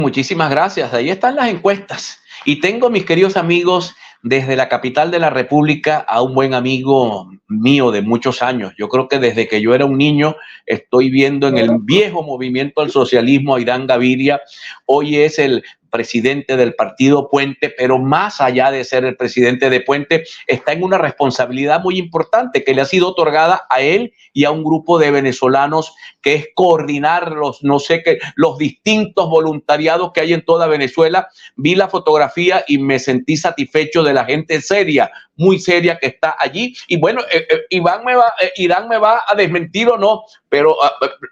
Muchísimas gracias. Ahí están las encuestas. Y tengo, mis queridos amigos, desde la capital de la República a un buen amigo mío de muchos años. Yo creo que desde que yo era un niño estoy viendo en el viejo movimiento al socialismo a Irán Gaviria. Hoy es el presidente del partido Puente, pero más allá de ser el presidente de Puente, está en una responsabilidad muy importante que le ha sido otorgada a él y a un grupo de venezolanos, que es coordinar los, no sé qué, los distintos voluntariados que hay en toda Venezuela. Vi la fotografía y me sentí satisfecho de la gente seria, muy seria, que está allí. Y bueno, Irán me va a desmentir o no, pero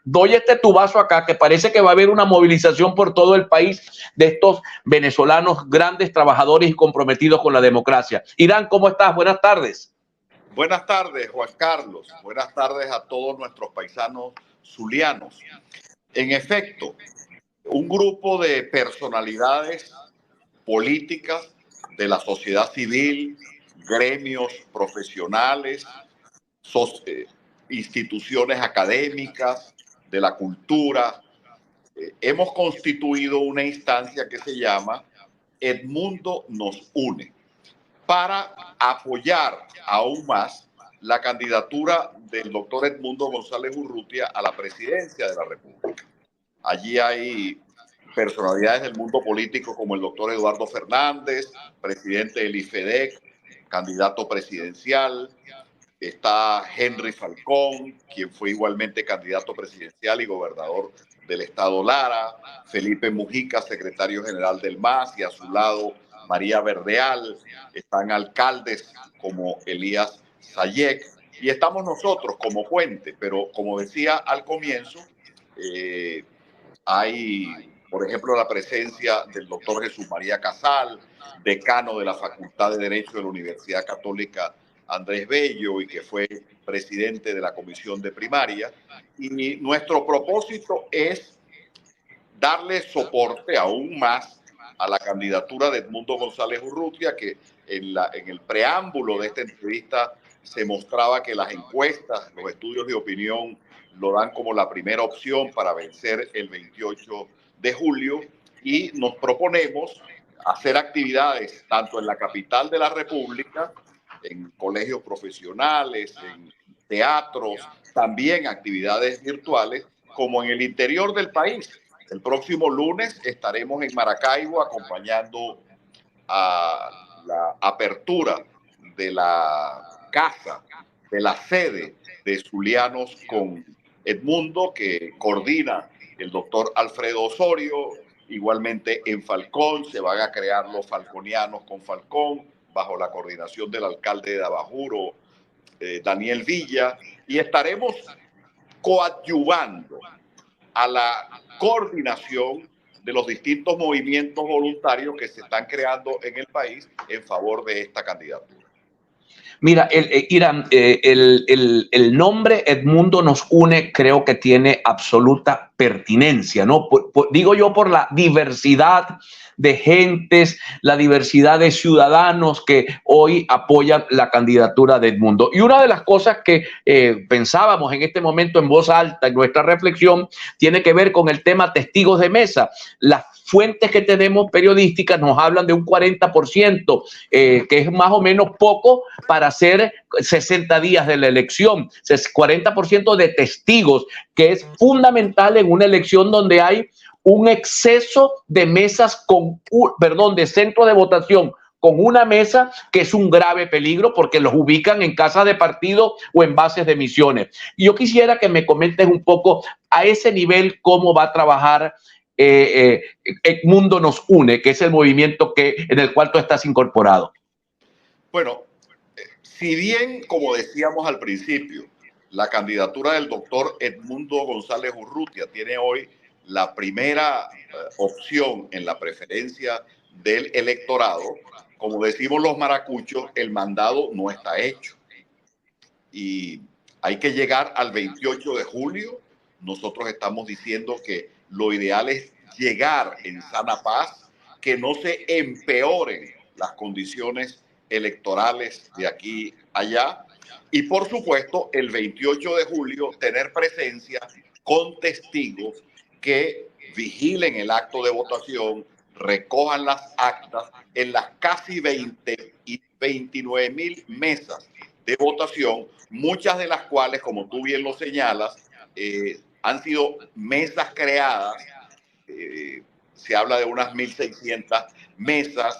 doy este tubazo acá, que parece que va a haber una movilización por todo el país de estos venezolanos grandes trabajadores y comprometidos con la democracia. Irán, ¿cómo estás? Buenas tardes. Buenas tardes, Juan Carlos. Buenas tardes a todos nuestros paisanos zulianos. En efecto, un grupo de personalidades políticas de la sociedad civil, gremios profesionales, instituciones académicas, de la cultura, hemos constituido una instancia que se llama Edmundo nos une, para apoyar aún más la candidatura del doctor Edmundo González Urrutia a la presidencia de la República. Allí hay personalidades del mundo político como el doctor Eduardo Fernández, presidente del IFEDEC, candidato presidencial. Está Henry Falcón, quien fue igualmente candidato presidencial y gobernador del estado Lara. Felipe Mujica, secretario general del MAS, y a su lado María Verdeal. Están alcaldes como Elías Sayek. Y estamos nosotros como puente, pero como decía al comienzo, hay, por ejemplo, la presencia del doctor Jesús María Casal, decano de la Facultad de Derecho de la Universidad Católica Andrés Bello, y que fue presidente de la Comisión de Primaria. Y nuestro propósito es darle soporte aún más a la candidatura de Edmundo González Urrutia, que en el preámbulo de esta entrevista se mostraba que las encuestas, los estudios de opinión lo dan como la primera opción para vencer el 28 de julio, y nos proponemos hacer actividades tanto en la capital de la República, en colegios profesionales, en teatros, también actividades virtuales, como en el interior del país. El próximo lunes estaremos en Maracaibo acompañando a la apertura de la casa, de la sede de Zulianos con Edmundo, que coordina el doctor Alfredo Osorio. Igualmente en Falcón se van a crear los falconianos con Falcón, bajo la coordinación del alcalde de Abajuro, Daniel Villa, y estaremos coadyuvando a la coordinación de los distintos movimientos voluntarios que se están creando en el país en favor de esta candidatura. Mira, Irán, el nombre Edmundo nos une, creo que tiene absoluta pertinencia, ¿no? Digo yo, por la diversidad de gentes, la diversidad de ciudadanos que hoy apoyan la candidatura de Edmundo. Y una de las cosas que pensábamos en este momento en voz alta en nuestra reflexión tiene que ver con el tema testigos de mesa. Las fuentes que tenemos periodísticas nos hablan de un 40%, que es más o menos poco para hacer 60 días de la elección. 40% de testigos, que es fundamental en una elección donde hay un exceso de mesas de centro de votación con una mesa, que es un grave peligro porque los ubican en casas de partido o en bases de misiones. Y yo quisiera que me comentes un poco a ese nivel cómo va a trabajar Edmundo nos une, que es el movimiento en el cual tú estás incorporado. Bueno, si bien, como decíamos al principio, la candidatura del doctor Edmundo González Urrutia tiene hoy la primera opción en la preferencia del electorado, como decimos los maracuchos, el mandado no está hecho. Y hay que llegar al 28 de julio. Nosotros estamos diciendo que lo ideal es llegar en sana paz, que no se empeoren las condiciones electorales de aquí allá. Y por supuesto, el 28 de julio tener presencia con testigos que vigilen el acto de votación, recojan las actas en las casi 20 y 29.000 mesas de votación, muchas de las cuales, como tú bien lo señalas, han sido mesas creadas. Se habla de unas 1.600 mesas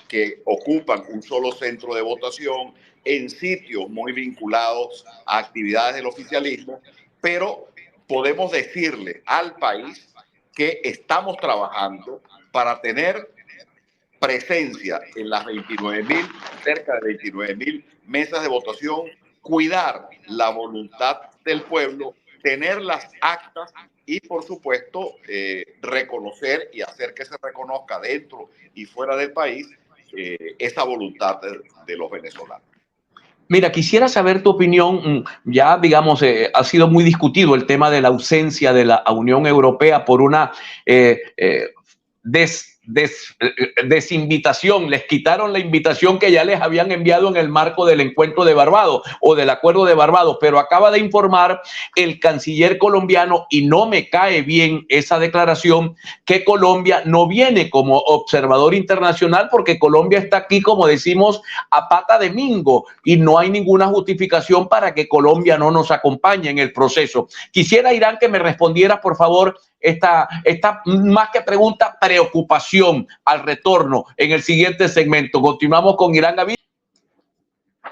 que ocupan un solo centro de votación en sitios muy vinculados a actividades del oficialismo, pero podemos decirle al país que estamos trabajando para tener presencia en las 29.000, cerca de 29.000 mesas de votación, cuidar la voluntad del pueblo, tener las actas y, por supuesto, reconocer y hacer que se reconozca dentro y fuera del país esa voluntad de los venezolanos. Mira, quisiera saber tu opinión. Ya, digamos, ha sido muy discutido el tema de la ausencia de la Unión Europea por una desinvitación. Les quitaron la invitación que ya les habían enviado en el marco del encuentro de Barbados o del acuerdo de Barbados, pero acaba de informar el canciller colombiano, y no me cae bien esa declaración, que Colombia no viene como observador internacional porque Colombia está aquí, como decimos, a pata de mingo, y no hay ninguna justificación para que Colombia no nos acompañe en el proceso. Quisiera, Irán, que me respondiera, por favor, esta más que pregunta, preocupación al retorno en el siguiente segmento. Continuamos con Irán Gaviria.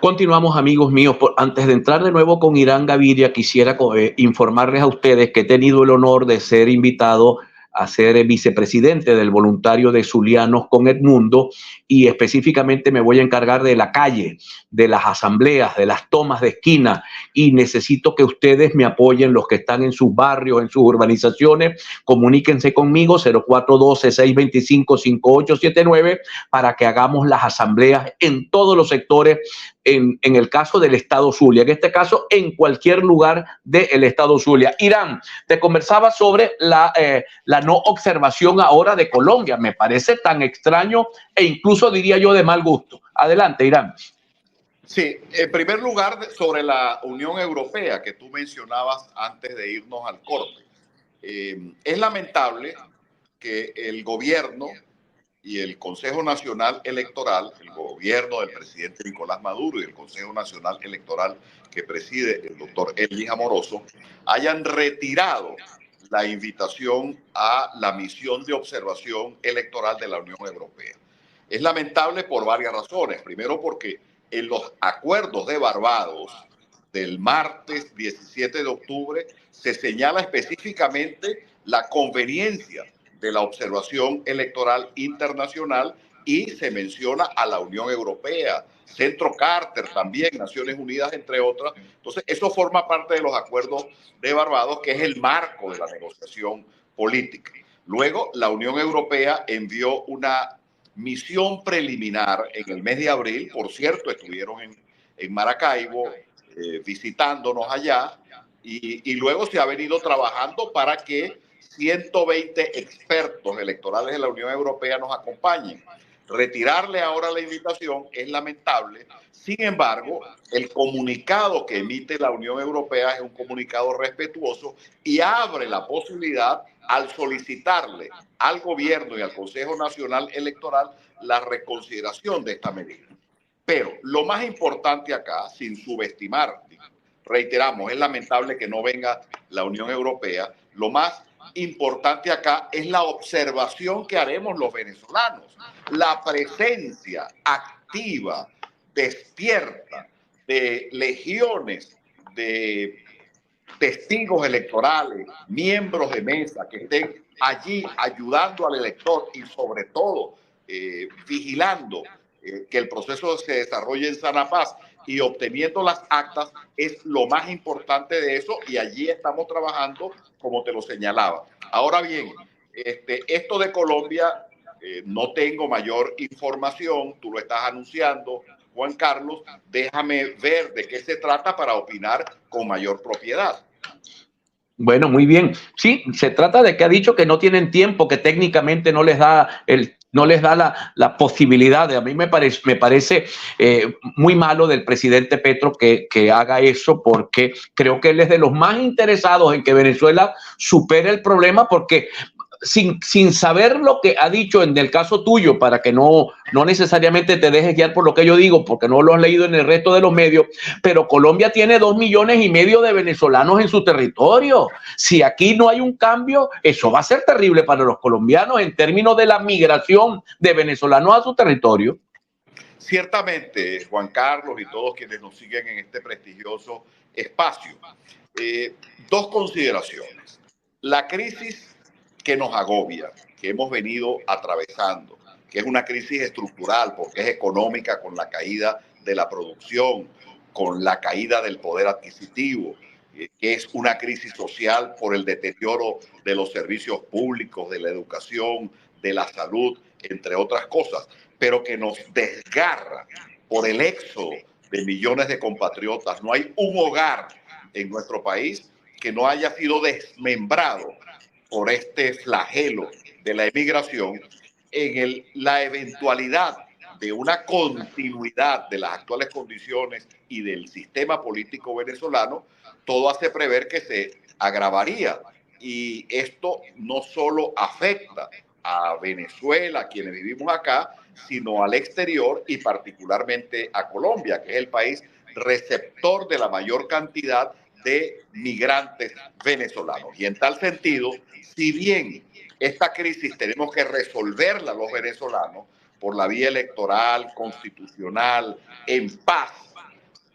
Continuamos, amigos míos. Antes de entrar de nuevo con Irán Gaviria, quisiera informarles a ustedes que he tenido el honor de ser invitado a ser vicepresidente del voluntario de Zulianos con Edmundo, y específicamente me voy a encargar de la calle, de las asambleas, de las tomas de esquina, y necesito que ustedes me apoyen, los que están en sus barrios, en sus urbanizaciones. Comuníquense conmigo 0412-625-5879 para que hagamos las asambleas en todos los sectores, en el caso del estado Zulia, en este caso en cualquier lugar del estado Zulia. Irán, te conversaba sobre la no observación ahora de Colombia. Me parece tan extraño e incluso diría yo de mal gusto. Adelante, Irán. Sí, en primer lugar, sobre la Unión Europea que tú mencionabas antes de irnos al corte. Es lamentable que el gobierno y el Consejo Nacional Electoral, el gobierno del presidente Nicolás Maduro y el Consejo Nacional Electoral que preside el doctor Elvis Amoroso, hayan retirado la invitación a la misión de observación electoral de la Unión Europea. Es lamentable por varias razones. Primero, porque en los acuerdos de Barbados del martes 17 de octubre se señala específicamente la conveniencia de la observación electoral internacional y se menciona a la Unión Europea, Centro Carter también, Naciones Unidas, entre otras. Entonces, eso forma parte de los acuerdos de Barbados, que es el marco de la negociación política. Luego, la Unión Europea envió una misión preliminar en el mes de abril. Por cierto, estuvieron en Maracaibo visitándonos allá, y luego se ha venido trabajando para que 120 expertos electorales de la Unión Europea nos acompañen. Retirarle ahora la invitación es lamentable. Sin embargo, el comunicado que emite la Unión Europea es un comunicado respetuoso y abre la posibilidad, al solicitarle al gobierno y al Consejo Nacional Electoral, la reconsideración de esta medida. Pero lo más importante acá, sin subestimar, reiteramos, es lamentable que no venga la Unión Europea. Lo más importante acá es la observación que haremos los venezolanos, la presencia activa, despierta, de legiones de testigos electorales, miembros de mesa que estén allí ayudando al elector y sobre todo vigilando que el proceso se desarrolle en sana paz y obteniendo las actas. Es lo más importante de eso, y allí estamos trabajando, como te lo señalaba. Ahora bien, esto de Colombia, no tengo mayor información, tú lo estás anunciando, Juan Carlos. Déjame ver de qué se trata para opinar con mayor propiedad. Bueno, muy bien. Sí, se trata de que ha dicho que no tienen tiempo, que técnicamente no les da el no les da la posibilidad. A mí me parece muy malo del presidente Petro que haga eso, porque creo que él es de los más interesados en que Venezuela supere el problema, porque sin saber lo que ha dicho en el caso tuyo, para que no necesariamente te dejes guiar por lo que yo digo, porque no lo has leído en el resto de los medios, pero Colombia tiene 2,5 millones de venezolanos en su territorio. Si aquí no hay un cambio, eso va a ser terrible para los colombianos en términos de la migración de venezolanos a su territorio. Ciertamente, Juan Carlos y todos quienes nos siguen en este prestigioso espacio. Dos consideraciones. La crisis que nos agobia, que hemos venido atravesando, que es una crisis estructural porque es económica, con la caída de la producción, con la caída del poder adquisitivo, que es una crisis social por el deterioro de los servicios públicos, de la educación, de la salud, entre otras cosas, pero que nos desgarra por el éxodo de millones de compatriotas. No hay un hogar en nuestro país que no haya sido desmembrado por este flagelo de la emigración. En la eventualidad de una continuidad de las actuales condiciones y del sistema político venezolano, todo hace prever que se agravaría. Y esto no solo afecta a Venezuela, a quienes vivimos acá, sino al exterior y particularmente a Colombia, que es el país receptor de la mayor cantidad de migrantes venezolanos. Y en tal sentido, si bien esta crisis tenemos que resolverla los venezolanos por la vía electoral, constitucional, en paz,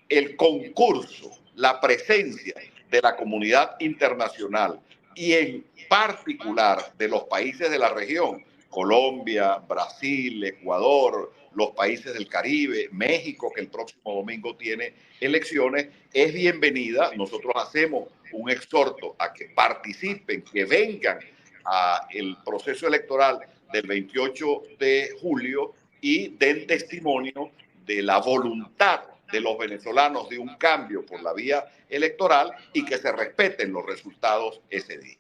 el concurso, la presencia de la comunidad internacional y en particular de los países de la región, Colombia, Brasil, Ecuador, los países del Caribe, México, que el próximo domingo tiene elecciones, es bienvenida. Nosotros hacemos un exhorto a que participen, que vengan al proceso electoral del 28 de julio y den testimonio de la voluntad de los venezolanos de un cambio por la vía electoral y que se respeten los resultados ese día.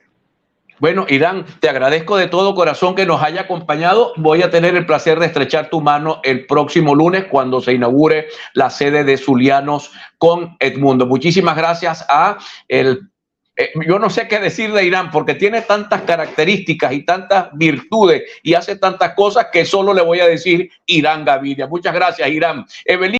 Bueno, Irán, te agradezco de todo corazón que nos haya acompañado. Voy a tener el placer de estrechar tu mano el próximo lunes cuando se inaugure la sede de Zulianos con Edmundo. Muchísimas gracias yo no sé qué decir de Irán porque tiene tantas características y tantas virtudes y hace tantas cosas que solo le voy a decir Irán Gaviria. Muchas gracias, Irán. Evelyn.